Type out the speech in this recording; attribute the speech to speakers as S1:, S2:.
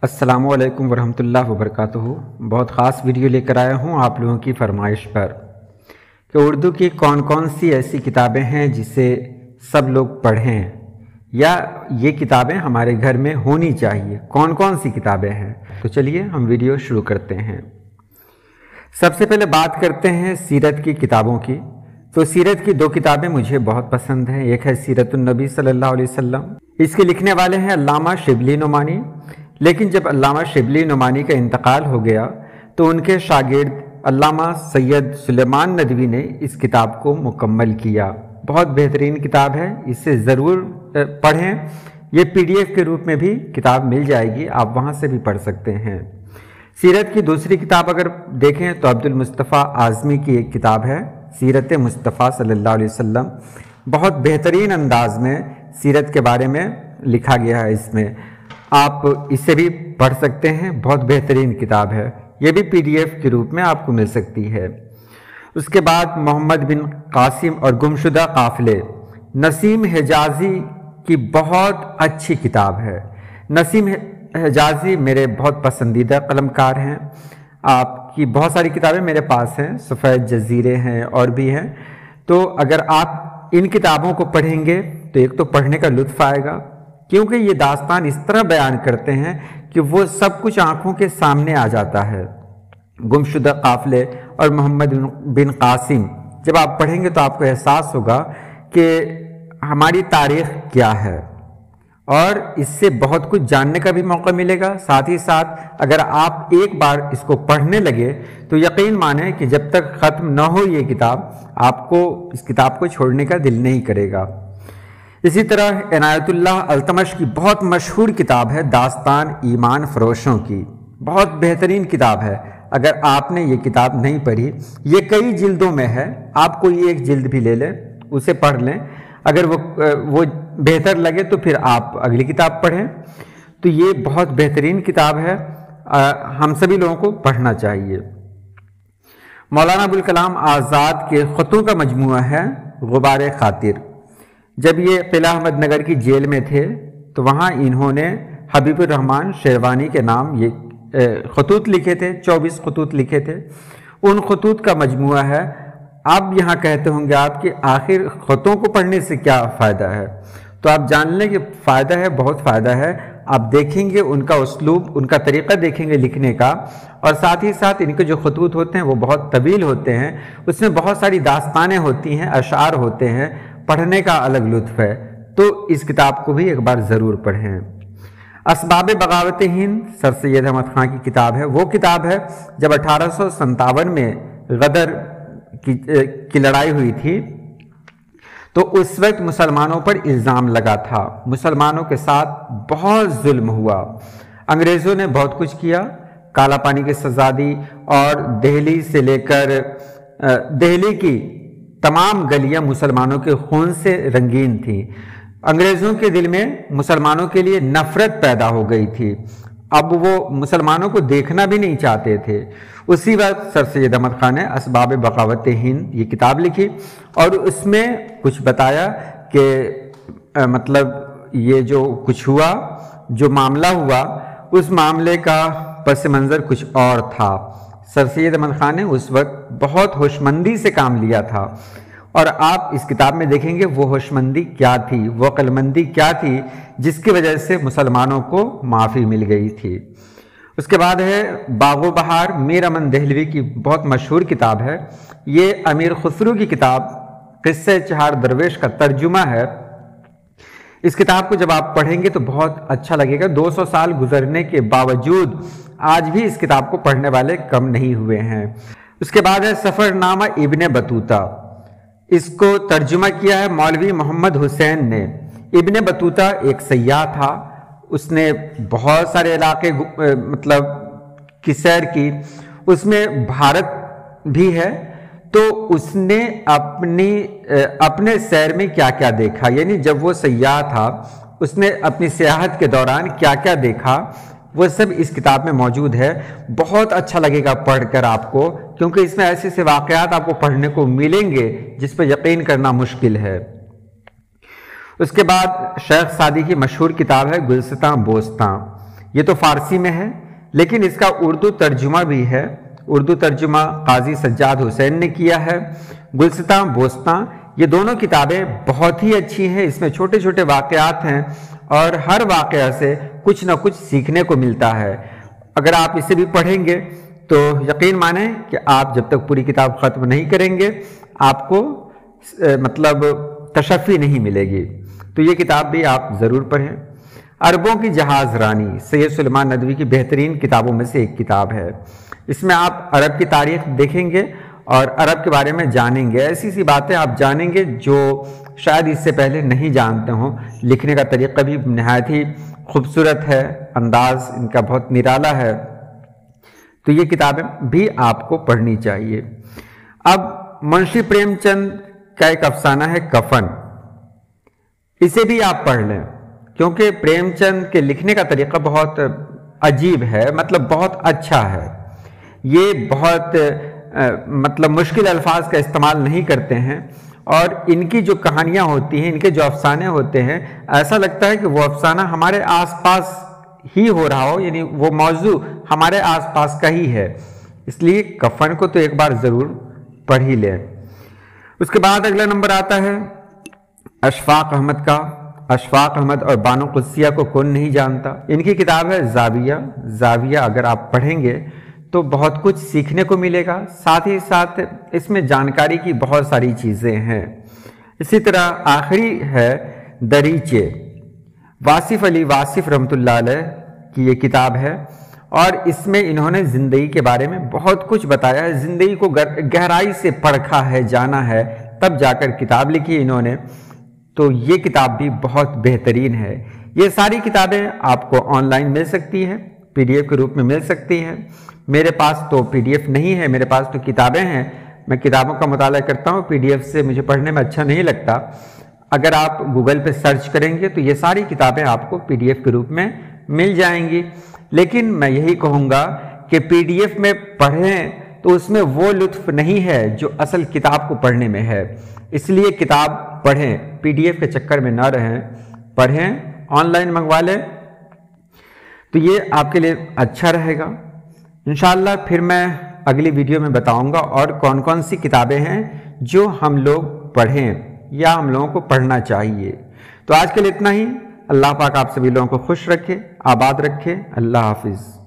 S1: अस्सलामु अलैकुम वरहमतुल्लाहि वबरकातुहू। बहुत ख़ास वीडियो लेकर आया हूँ आप लोगों की फरमाइश पर कि उर्दू की कौन कौन सी ऐसी किताबें हैं जिसे सब लोग पढ़ें या ये किताबें हमारे घर में होनी चाहिए, कौन कौन सी किताबें हैं। तो चलिए हम वीडियो शुरू करते हैं। सबसे पहले बात करते हैं सीरत की किताबों की। तो सीरत की दो किताबें मुझे बहुत पसंद हैं। एक है सीरतुन नबी सल्लल्लाहु अलैहि वसल्लम, इसके लिखने वाले हैं अल्लामा शिबली नुमानी। लेकिन जब अल्लामा शिबली नुमानी का इंतकाल हो गया तो उनके शागिर्द अल्लामा सैयद सुलेमान नदवी ने इस किताब को मुकम्मल किया। बहुत बेहतरीन किताब है, इसे ज़रूर पढ़ें। ये PDF के रूप में भी किताब मिल जाएगी, आप वहाँ से भी पढ़ सकते हैं। सीरत की दूसरी किताब अगर देखें तो अब्दुल मुस्तफ़ा आज़मी की एक किताब है, सीरत मुस्तफ़ा सल्लल्लाहु अलैहि वसल्लम। बहुत बेहतरीन अंदाज में सीरत के बारे में लिखा गया है इसमें, आप इसे भी पढ़ सकते हैं। बहुत बेहतरीन किताब है, ये भी PDF के रूप में आपको मिल सकती है। उसके बाद मोहम्मद बिन कासिम और गुमशुदा काफ़िले, नसीम हिजाज़ी की बहुत अच्छी किताब है। नसीम हिजाज़ी मेरे बहुत पसंदीदा कलमकार हैं। आपकी बहुत सारी किताबें मेरे पास हैं, सफ़ेद जज़ीरे हैं और भी हैं। तो अगर आप इन किताबों को पढ़ेंगे तो एक तो पढ़ने का लुत्फ़ आएगा, क्योंकि ये दास्तान इस तरह बयान करते हैं कि वो सब कुछ आँखों के सामने आ जाता है। गुमशुदा काफ़िले और मोहम्मद बिन कासिम जब आप पढ़ेंगे तो आपको एहसास होगा कि हमारी तारीख़ क्या है, और इससे बहुत कुछ जानने का भी मौका मिलेगा। साथ ही साथ अगर आप एक बार इसको पढ़ने लगे तो यकीन माने कि जब तक ख़त्म न हो ये किताब, आपको इस किताब को छोड़ने का दिल नहीं करेगा। इसी तरह इनायतुल्लाह अल्तमश की बहुत मशहूर किताब है दास्तान ईमान फरोशों की, बहुत बेहतरीन किताब है। अगर आपने ये किताब नहीं पढ़ी, ये कई जिल्दों में है, आप कोई एक जिल्द भी ले लें, उसे पढ़ लें। अगर वो बेहतर लगे तो फिर आप अगली किताब पढ़ें। तो ये बहुत बेहतरीन किताब है, हम सभी लोगों को पढ़ना चाहिए। मौलाना अबुल कलाम आज़ाद के ख़तों का मजमूआ है गुबार खातिर। जब ये किला अहमद नगर की जेल में थे तो वहाँ इन्होंने हबीबुर रहमान शेरवानी के नाम ये खतूत लिखे थे, 24 खतूत लिखे थे। उन खतूत का मजमूआ है। अब यहाँ कहते होंगे आप कि आखिर खतों को पढ़ने से क्या फ़ायदा है, तो आप जान लें कि फ़ायदा है, बहुत फ़ायदा है। आप देखेंगे उनका उसलूब, उनका तरीक़ा देखेंगे लिखने का, और साथ ही साथ इनके जो खतूत होते हैं वो बहुत तवील होते हैं, उसमें बहुत सारी दास्तानें होती हैं, अशार होते हैं, पढ़ने का अलग लुत्फ़ है। तो इस किताब को भी एक बार ज़रूर पढ़ें। असबाब बगावत हिंद सर सैयद अहमद ख़ान की किताब है। वो किताब है जब 1857 में गदर की लड़ाई हुई थी तो उस वक्त मुसलमानों पर इल्ज़ाम लगा था, मुसलमानों के साथ बहुत जुल्म हुआ। अंग्रेज़ों ने बहुत कुछ किया, काला पानी की सज़ा दी, और दिल्ली से लेकर दिल्ली की तमाम गलियां मुसलमानों के खून से रंगीन थीं। अंग्रेज़ों के दिल में मुसलमानों के लिए नफ़रत पैदा हो गई थी। अब वो मुसलमानों को देखना भी नहीं चाहते थे। उसी वक्त सर सैयद अहमद ख़ान ने असबाब बगावत हिंद ये किताब लिखी, और उसमें कुछ बताया कि मतलब ये जो कुछ हुआ, जो मामला हुआ, उस मामले का पस मंज़र कुछ और था। सर सैयद अहमद ख़ान ने उस वक्त बहुत होशमंदी से काम लिया था, और आप इस किताब में देखेंगे वो होशमंदी क्या थी, वो अक्लमंदी क्या थी जिसकी वजह से मुसलमानों को माफ़ी मिल गई थी। उसके बाद है बागो बहार, मीर अमन दहलवी की बहुत मशहूर किताब है। ये अमीर खुसरो की किताब क़िस्से चहार दरवेश का तर्जुमा है। इस किताब को जब आप पढ़ेंगे तो बहुत अच्छा लगेगा। 200 साल गुजरने के बावजूद आज भी इस किताब को पढ़ने वाले कम नहीं हुए हैं। उसके बाद है सफ़रनामा इब्ने बतूता। इसको तर्जुमा किया है मौलवी मोहम्मद हुसैन ने। इब्ने बतूता एक सयाह था, उसने बहुत सारे इलाके मतलब की सैर की, उसमें भारत भी है। तो उसने अपने सैर में क्या क्या देखा, यानी जब वो सयाह था उसने अपनी सियाहत के दौरान क्या क्या देखा, वो सब इस किताब में मौजूद है। बहुत अच्छा लगेगा पढ़कर आपको, क्योंकि इसमें ऐसे ऐसे वाक़यात आपको पढ़ने को मिलेंगे जिस पर यकीन करना मुश्किल है। उसके बाद शेख सादी की मशहूर किताब है गुलसितां बोस्तां। یہ تو فارسی میں ہے، لیکن اس کا اردو ترجمہ بھی ہے۔ اردو ترجمہ قاضی سجاد حسین نے کیا ہے۔ گلستاں بوستاں، یہ دونوں کتابیں بہت ہی اچھی ہیں، اس میں چھوٹے چھوٹے واقعات ہیں اور ہر واقعہ سے کچھ نہ کچھ سیکھنے کو ملتا ہے۔ اگر آپ اسے بھی پڑھیں گے تو یقین مانیں کہ آپ جب تک پوری کتاب ختم نہیں کریں گے آپ کو مطلب تشفی نہیں ملے گی۔ تو یہ کتاب بھی آپ ضرور پڑھیں۔ عربوں کی جہاز رانی سید سلیمان ندوی کی بہترین کتابوں میں سے ایک کتاب ہے۔ اس میں آپ عرب کی تاریخ دیکھیں گے اور عرب کے بارے میں جانیں گے، ایسی سی باتیں آپ جانیں گے جو شاید اس سے پہلے نہیں جانتے ہوں۔ لکھنے کا طریقہ بھی نہایت ہی خوبصورت ہے، انداز ان کا بہت نرالا ہے، تو یہ کتابیں بھی آپ کو پڑھنی چاہیے۔ اب منشی پریم چند کا ایک افسانہ ہے کفن، اسے بھی آپ پڑھ لیں، کیونکہ پریم چند کے لکھنے کا طریقہ بہت عجیب ہے، مطلب بہت اچھا ہے۔ یہ بہت مطلب مشکل الفاظ کا استعمال نہیں کرتے ہیں، اور ان کی جو کہانیاں ہوتی ہیں، ان کے جو افسانے ہوتے ہیں، ایسا لگتا ہے کہ وہ افسانہ ہمارے آس پاس ہی ہو رہا ہو، یعنی وہ موضوع ہمارے آس پاس کا ہی ہے۔ اس لیے کفن کو تو ایک بار ضرور پڑھ ہی لیں۔ اس کے بعد اگلا نمبر آتا ہے اشفاق احمد کا۔ اشفاق احمد اور بانو قدسیہ کو کون نہیں جانتا؟ ان کی کتاب ہے زاویہ۔ زاویہ اگر آپ پڑھیں گے تو بہت کچھ سیکھنے کو ملے گا، ساتھ ہی ساتھ اس میں جانکاری کی بہت ساری چیزیں ہیں۔ اسی طرح آخری ہے دریچے، واصف علی واصف رحمۃ اللہ علیہ کی یہ کتاب ہے، اور اس میں انہوں نے زندگی کے بارے میں بہت کچھ بتایا ہے، زندگی کو گہرائی سے پرکھا ہے، جانا ہے، تب جا کر کتاب لکھی انہوں نے۔ تو یہ کتاب بھی بہت بہترین ہے۔ یہ ساری کتابیں آپ کو آن لائن مل سکتی ہیں، پی ڈی ایف کے روپ میں مل سکتی ہیں۔ میرے پاس تو پی ڈی ایف نہیں ہے، میرے پاس تو کتابیں ہیں، میں کتابوں کا مطالعہ کرتا ہوں، پی ڈی ایف سے مجھے پڑھنے میں اچھا نہیں لگتا۔ اگر آپ گوگل پہ سرچ کریں گے تو یہ ساری کتابیں آپ کو پی ڈی ایف کے روپ میں مل جائیں گی، لیکن میں یہی کہوں گا کہ پی ڈی ایف میں پڑھیں تو اس میں وہ لطف نہیں ہے جو اصل کتاب کو پڑھنے میں ہے۔ اس لیے کتاب پڑھیں، پی ڈی ایف کے چکر میں نہ رہیں، پڑھیں، آن لائن منگوا لیں، تو یہ آپ کے لیے اچھا رہے گا۔ انشاءاللہ پھر میں اگلی ویڈیو میں بتاؤں گا اور کون کون سی کتابیں ہیں جو ہم لوگ پڑھیں یا ہم لوگوں کو پڑھنا چاہیے۔ تو آج کے لیے اتنا ہی۔ اللہ پاک آپ سبھی لوگوں کو خوش رکھے، آباد رکھے۔ اللہ حافظ۔